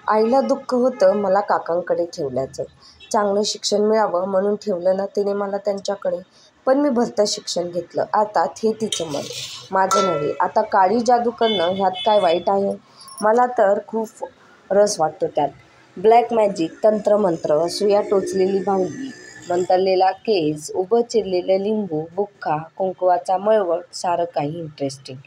आईला दुःख होतं मला काकांकडे ठेवल्याचं. चांगलं शिक्षण मिळावं म्हणून ठेवलं ना तिने मला त्यांच्याकडे. पण मी भलतं शिक्षण घेतलं. अर्थात हे तिचं मन, माझं नव्हे. आता काळी जादू करणं ह्यात काय वाईट आहे? मला तर खूप रस वाटतो त्यात. ब्लॅक मॅजिक, तंत्रमंत्र, सुया टोचलेली भांगी, मंतरलेला केस, उभं चिरलेलं लिंबू, बुक्का, कुंकवाचा मळवट, सारं काही इंटरेस्टिंग.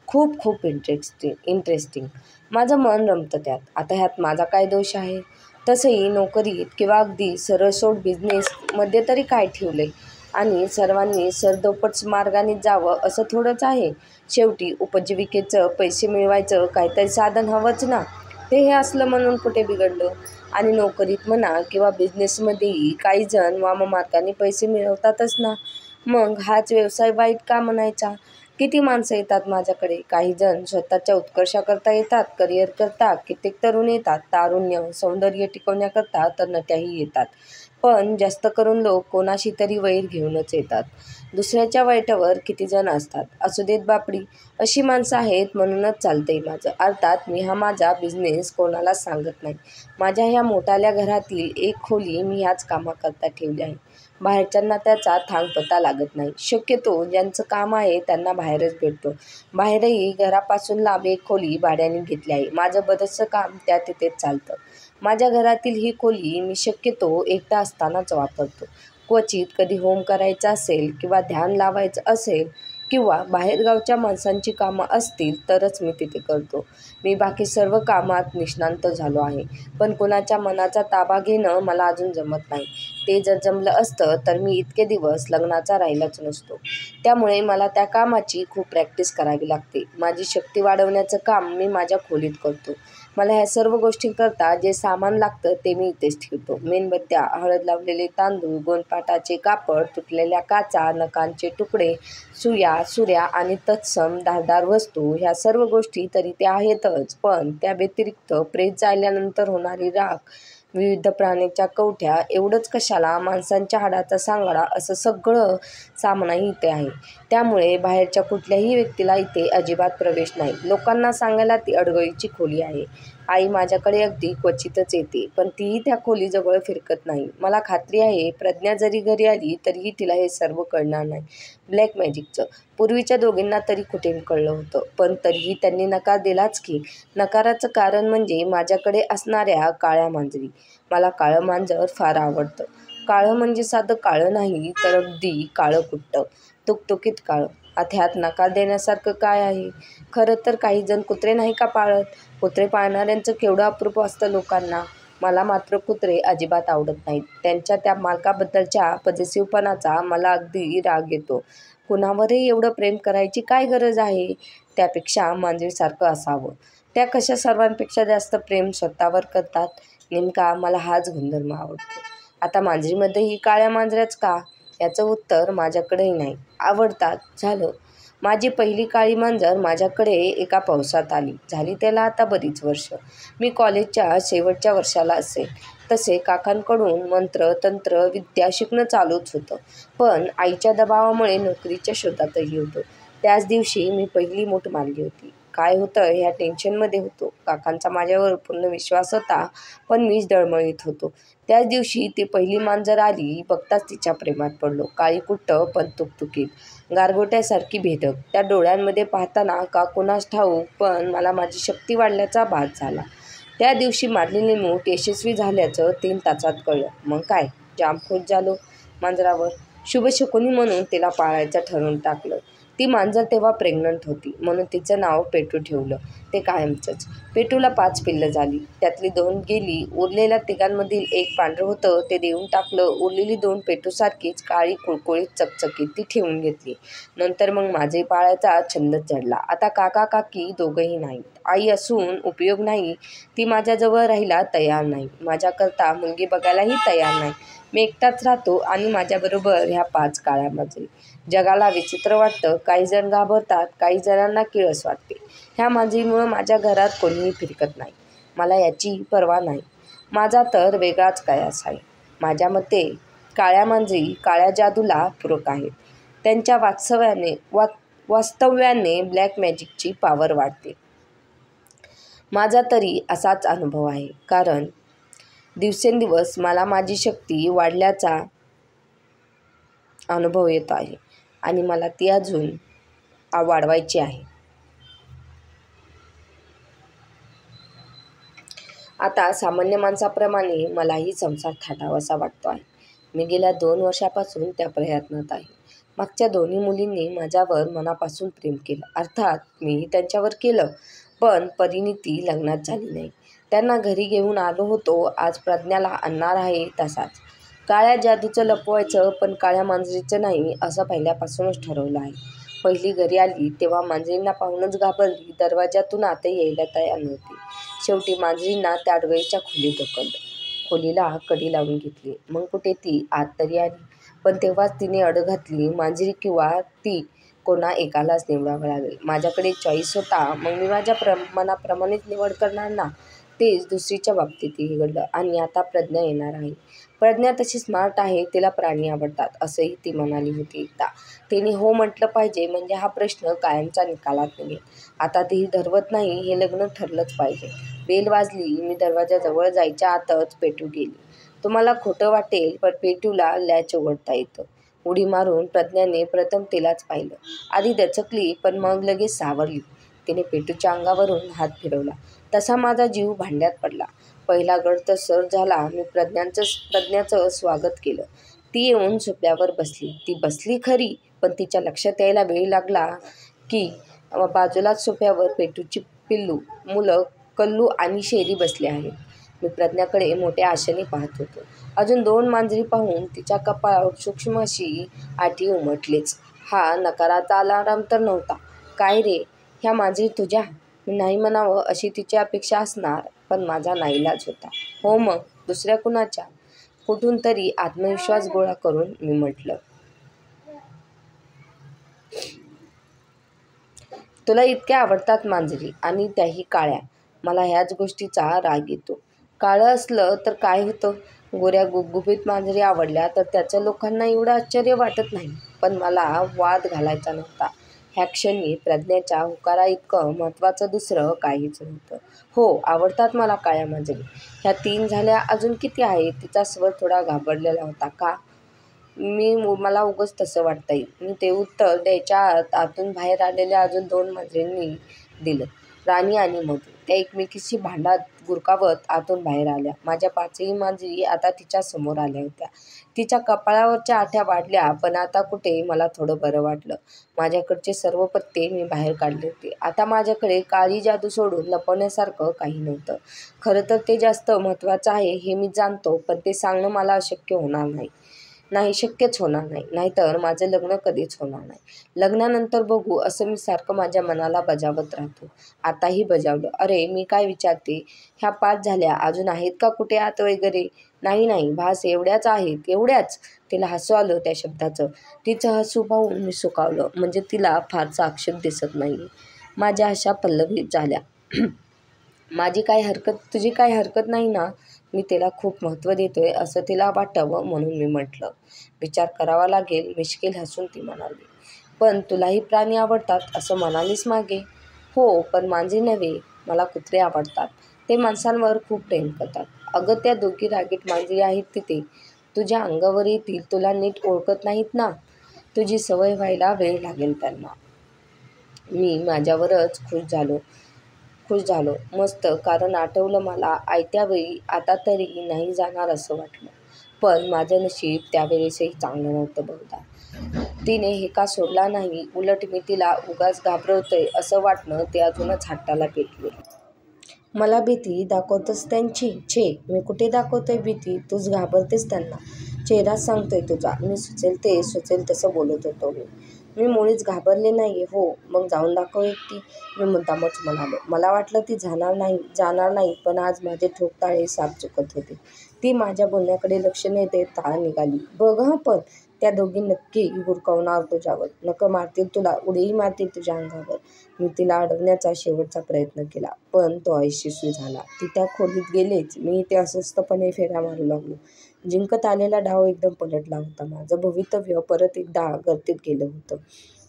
खूप खूप इंटरेस्टिंग. माझं मन रमतं त्यात. आता ह्यात माझा काय दोष आहे? तसंही नोकरीत किंवा अगदी सरळसोट बिझनेसमध्ये तरी काय ठेवलंय? आणि सर्वांनी सरदोपट मार्गाने जावं असं थोडंच आहे. शेवटी उपजीविकेचं, पैसे मिळवायचं काहीतरी साधन हवंच ना. ते हे असलं म्हणून कुठे बिघडलं? आणि नोकरीत म्हणा किंवा बिझनेसमध्येही काही जण वाममार्गाने पैसे मिळवतातच ना. मग हाच व्यवसाय वाईट का म्हणायचा? किती माणसं येतात माझ्याकडे. काही जण स्वतःच्या उत्कर्षाकरता येतात, करिअर करता. कित्येक तरुण येतात तारुण्य, सौंदर्य टिकवण्याकरता, तर नट्याही येतात. पण जास्त करून लोक कोणाशी तरी वैर घेऊनच येतात. दुसऱ्याच्या वाईटावर किती जण असतात. असू देत बापडी, अशी माणसं आहेत म्हणूनच चालतंय माझं. अर्थात मी हा माझा बिझनेस कोणालाच सांगत नाही. माझ्या ह्या मोठाल्या घरातील एक खोली मी ह्याच कामाकरता ठेवली आहे. बाहेरच्यांना त्याचा थांगपत्ता लागत नाही. शक्यतो ज्यांचं काम आहे त्यांना बाहेरच भेटतो. बाहेरही घरापासून लांब एक खोली भाड्याने घेतली आहे. माझं बरंचसं काम त्या तिथेच चालतं. माझ्या घरातील ही खोली मी शक्यतो एकटा असतानाच वापरतो. क्वचित कधी होम करायचा असेल किंवा ध्यान लावायचं असेल किंवा बाहेरगावच्या माणसांची कामं असतील तरच मी तिथे करतो. मी बाकी सर्व कामात निष्णात झालो आहे. पण कोणाच्या मनाचा ताबा घेणं मला अजून जमत नाही. ते जर जमलं असतं तर मी इतके दिवस लग्नाचा राहिलाच नसतो. त्यामुळे मला त्या कामाची खूप प्रॅक्टिस करावी लागते. माझी शक्ती वाढवण्याचं काम मी माझ्या खोलीत करतो. मला ह्या सर्व गोष्टींकरता जे सामान लागतं ते मी इथेच ठेवतो. मेणबत्त्या, हळद लावलेले तांदूळ, गोणपाटाचे कापड, तुटलेल्या काचा, नखांचे तुकडे, सुऱ्या आणि तत्सम धारदार वस्तू, ह्या सर्व गोष्टी तरी त्या आहेतच. पण त्या व्यतिरिक्त प्रेत जाळल्यानंतर होणारी राख, विविध प्राण्यांच्या कवठ्या, एवढंच कशाला, माणसांच्या हाडाचा सांगाडा, असं सगळं सामानही इथे आहे. त्यामुळे बाहेरच्या कुठल्याही व्यक्तीला इथे अजिबात प्रवेश नाही. लोकांना सांगायला ती अडगळीची खोली आहे. आई माझ्याकडे अगदी क्वचितच येते, पण तीही त्या खोलीजवळ फिरकत नाही. मला खात्री आहे प्रज्ञा जरी घरी आली तरीही तिला हे सर्व कळणार नाही. ब्लॅक मॅजिकचं पूर्वीच्या दोघींना तरी कुठे कळलं होतं. पण तरीही त्यांनी नकार दिलाच की. नकाराचं कारण म्हणजे माझ्याकडे असणाऱ्या काळ्या मांजरी. मला काळं मांजर फार आवडतं. काळं म्हणजे साधं काळं नाही, तर अगदी काळं कुट्ट, तुकतुकीत काळं. आता ह्यात नकार देण्यासारखं काय आहे? खरं तर काही जण कुत्रे नाही का पाळत? कुत्रे पाळणाऱ्यांचं केवढं अप्रूप असतं लोकांना. मला मात्र कुत्रे अजिबात आवडत नाहीत. त्यांच्या त्या मालकाबद्दलच्या पजेसिव्हपणाचा मला अगदी राग येतो. कुणावरही एवढं प्रेम करायची काय गरज आहे? त्यापेक्षा मांजरीसारखं असावं. त्या कशा सर्वांपेक्षा जास्त प्रेम स्वतःवर करतात. नेमका मला हाच गुणधर्म आवडतो. आता मांजरीमध्येही काळ्या मांजऱ्याच का? याचं उत्तर माझ्याकडेही नाही. आवडतात, झालं. माझी पहिली काळी मांजर माझ्याकडे एका पावसात आली. झाली त्याला आता बरीच वर्ष. मी कॉलेजच्या शेवटच्या वर्षाला असेल. तसे काकांकडून मंत्र, तंत्र, विद्या शिकणं चालूच होतं. पण आईच्या दबावामुळे नोकरीच्या शोधातही होतो. त्याच दिवशी मी पहिली मूठ मारली होती. काय होतं ह्या टेन्शनमध्ये होतो. काकांचा माझ्यावर पूर्ण विश्वास होता, पण मीच डळमळीत होतो. त्याच दिवशी ती पहिली मांजर आली. बघताच तिच्या प्रेमात पडलो. काळी कुट्ट पण तुकतुकीत, गारगोट्यासारखी भेदक. त्या डोळ्यांमध्ये पाहताना का कुणास ठाऊक, पण मला माझी शक्ती वाढल्याचा भास झाला. त्या दिवशी मारलेली मूठ यशस्वी झाल्याचं 3 तासात कळलं. मग काय, जाम खुश झालो मांजरावर. शुभशकुनी म्हणून तिला पाळायचं ठरवून टाकलं. ती मांजर तेव्हा प्रेग्नंट होती, म्हणून तिचं नाव पेटू ठेवलं. ते कायमचंच. पेटूला 5 पिल्लं झाली. त्यातली 2 गेली. उरलेल्या तिघांमधील एक पांढरं होतं, ते देऊन टाकलं. उरलेली 2 पेटूसारखीच काळी कुळकुळीत चकचकीत, ती ठेवून घेतली. नंतर मग माझे पाळायचा छंदच जडला. आता काका काकी दोघंही नाहीत. आई असून उपयोग नाही. ती माझ्याजवळ राहायला तयार नाही. माझ्याकरता मुलगी बघायलाही तयार नाही. मी एकटाच राहतो आणि माझ्याबरोबर ह्या 5 काळ्या मांजरी. जगाला विचित्र वाटतं. काही जण घाबरतात, काही जणांना किळस वाटते. ह्या मांजरीमुळं माझ्या घरात कोणीही फिरकत नाही. मला याची पर्वा नाही. माझा तर वेगळाच कयास आहे. माझ्या मते काळ्या मांजरी काळ्या जादूला पूरक आहेत. त्यांच्या वास्तव्याने ब्लॅक मॅजिकची पॉवर वाढते. माझा तरी असाच अनुभव आहे, कारण दिवसेंदिवस मला माझी शक्ती वाढल्याचा अनुभव येतो आहे आणि मला ती अजून वाढवायची आहे. आता सामान्य माणसाप्रमाणे मलाही संसार थाटावासा वाटतो आहे. मी गेल्या 2 वर्षापासून त्या प्रयत्नात आहे. मागच्या दोन्ही मुलींनी माझ्यावर मनापासून प्रेम केलं. अर्थात मीही त्यांच्यावर केलं, पण परिणिती लग्नात झाली नाही. त्यांना घरी घेऊन आलो होतो, आज प्रज्ञाला आणणार आहे तसाच. काळ्या जादूचं लपवायचं, पण काळ्या मांजरीचं नाही असं पहिल्यापासूनच ठरवलं आहे. पहिली घरी आली तेव्हा मांजरींना पाहूनच घाबरली. दरवाजातून आतही यायला तयार नव्हती. शेवटी मांजरींना त्या आडगळीच्या खोलीत ढकललं. खोलीला कडी लावून घेतली. मग कुठे ती आत तरी आली, पण तेव्हाच तिने अड घातली. मांजरी किंवा ती कोणा एकालाच निवडावं लागेल. माझ्याकडे चॉईस होता, मग मी माझ्या मनाप्रमाणेच निवड करणार ना. तेच दुसरीच्या बाबतीतही घडलं आणि आता प्रज्ञा येणार आहे. प्रज्ञा तशी स्मार्ट आहे, तिला प्राणी आवडतात असंही ती म्हणाली होती एकदा. तिने हो म्हटलं पाहिजे म्हणजे हा प्रश्न कायमचा निकालात निघेल. आता तीही धरवत नाही, हे लग्न ठरलंच पाहिजे. बेल वाजली. मी दरवाजाजवळ जायच्या आतच पेटू गेली. तुम्हाला खोटं वाटेल, पण पेटूला लॅच उघडता येतं. उडी मारून प्रज्ञाने प्रथम तिलाच पाहिलं. आधी दचकली, पण मग लगेच सावरली. तिने पेटूच्या अंगावरून हात फिरवला, तसा माझा जीव भांड्यात पडला. पहिला गड तर सर झाला. मी प्रज्ञाचं स्वागत केलं. ती येऊन सोफ्यावर बसली. ती बसली खरी, पण तिच्या लक्षात यायला वेळ लागला की बाजूलाच सोफ्यावर पेटूची पिल्लू, मुलं कल्लू आणि शेरी बसले आहेत. मी प्रज्ञाकडे मोठ्या आशेने पाहत होतो. अजून 2 मांजरी पाहून तिच्या कपाळावर सूक्ष्म अशी आठी उमटलीच. हा नकाराचा अलार्म तर नव्हता. काय रे, ह्या मांजरी तुझ्या? मी नाही म्हणावं अशी तिची अपेक्षा असणार, पण माझा नाईलाज होता. हो मग, दुसऱ्या कुणाच्या? कुठून तरी आत्मविश्वास गोळा करून मी म्हटलं, तुला इतक्या आवडतात मांजरी, आणि त्याही काळ्या. मला ह्याच गोष्टीचा राग येतो. काळं असलं तर काय होतं? गोऱ्या गुबगुबीत मांजरी आवडल्या तर त्याचं लोकांना एवढं आश्चर्य वाटत नाही. पण मला वाद घालायचा नव्हता. ह्या क्षणी प्रज्ञाच्या होकाराइतकं महत्त्वाचं दुसरं काहीच नव्हतं. हो, आवडतात मला काळ्या मांजरी. ह्या 3 झाल्या, अजून किती आहेत? तिचा स्वर थोडा घाबरलेला होता. का? मला उगाच तसं वाटतंय. मी ते उत्तर द्यायच्या आत आतून बाहेर आलेल्या अजून 2 मांजरींनी दिलं. राणी आणि मधू. त्या एकमेकीशी भांडत गुरकावत आतून बाहेर आल्या. माझ्या 5ही मांजरी आता तिच्या समोर आल्या होत्या. तिच्या कपाळावरच्या आठ्या वाढल्या, पण आता कुठे मला थोडं बरं वाटलं. माझ्याकडचे सर्व पत्ते मी बाहेर काढले होते. आता माझ्याकडे काळी जादू सोडून लपवण्यासारखं काही नव्हतं. खरं तर ते जास्त महत्त्वाचं आहे हे मी जाणतो, पण ते सांगणं मला अशक्य होणार नाही. शक्यच होणार नाही. नाहीतर माझं लग्न कधीच होणार नाही. लग्नानंतर बघू असं मी सारखं माझ्या मनाला बजावत राहतो. आताही बजावलं. अरे, मी काय विचारते, ह्या 5 झाल्या, अजून आहेत का कुठे आत वगैरे? नाही, भास एवढ्याच आहेत. एवढ्याच? तिला हसू आलं त्या शब्दाचं. तिचं हसू पाहून मी सुखावलं. म्हणजे तिला फारसा आक्षेप दिसत नाही. माझ्या आशा पल्लवित झाल्या. तुझी काही हरकत नाही ना? मी तिला खूप महत्त्व देतोय असं तिला वाटावं म्हणून मी म्हटलं. विचार करावा लागेल, मिश्किल हसून ती म्हणाली. पण तुलाही प्राणी आवडतात असं म्हणालीस मागे? हो, पण मांजरी नव्हे. मला कुत्रे आवडतात. ते माणसांवर खूप प्रेम करतात. अगं, त्या दोघी रागीट मांजरी आहेत तिथे. तुझ्या अंगावर येतील. तुला नीट ओळखत नाहीत ना. तुझी सवय व्हायला वेळ लागेल त्यांना. मी माझ्यावरच खुश झालो. मस्त, कारण आठवलं मला आयत्या वेळी आता तरी नाही जाणार असं वाटलं. पण माझं नशीब त्यावेळेसही चांगलं नव्हतं बहुधा. तिने हेका सोडला नाही. उलट मी तिला उगाच घाबरवतोय असं वाटणं ते अजूनच हट्टाला पेटले. मला भीती दाखवतोस त्यांची? छे, मी कुठे दाखवतोय भीती? तूच घाबरतेस त्यांना. चेहराच सांगतोय तुझा. मी सुचेल तसं बोलत होतो मी. मी मुळीच घाबरले नाहीये. हो, मग जाऊन दाखव एकटी, मी मुद्दामच म्हणालो. मला वाटलं ती जाणार नाही, पण आज माझे ठोकताळे साफ चुकत होते. ती माझ्या बोलण्याकडे लक्ष न देता निघाली. बघ हं, पण त्या दोघी नक्की गुरकावणार तुझ्यावर. नखं मारतील तुला, उडीही मारतील तुझ्या अंगावर. मी तिला अडवण्याचा शेवटचा प्रयत्न केला, पण तो अयशस्वी झाला. ती त्या खोलीत गेलेच. मी इथे अस्वस्थपणे फेऱ्या मारू लागलो. जिंकत आलेला डाव एकदम पलटला होता. माझं भवितव्य परत एकदा गर्तेत गेलं होतं.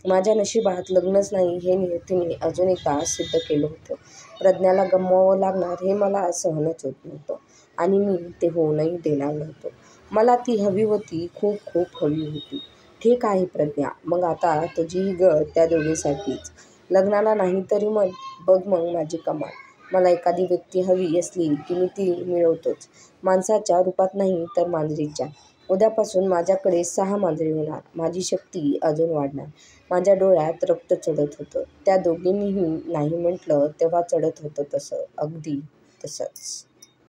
माझ्या नशिबात लग्नच नाही हे नियतीने अजून एकदा सिद्ध केलं होतं. प्रज्ञाला गमवावं लागणार हे मला सहनच होत नव्हतं आणि मी ते होऊनही देणार नव्हतो. मला ती हवी होती, खूप खूप हवी होती. ठीक आहे प्रज्ञा, मग आता तुझीही गत त्या दोघींसाठीच. लग्नाला नाही तरी बघ मग माझी कमाल. मला एखादी व्यक्ती हवी असली की मी ती मिळवतोच. माणसाच्या रूपात नाही तर मांजरीच्या. उद्यापासून माझ्याकडे 6 मांजरी होणार. माझी शक्ती अजून वाढणार. माझ्या डोळ्यात रक्त चढत होतं. त्या दोघींनीही नाही म्हटलं तेव्हा चढत होतं तसं, अगदी तसंच.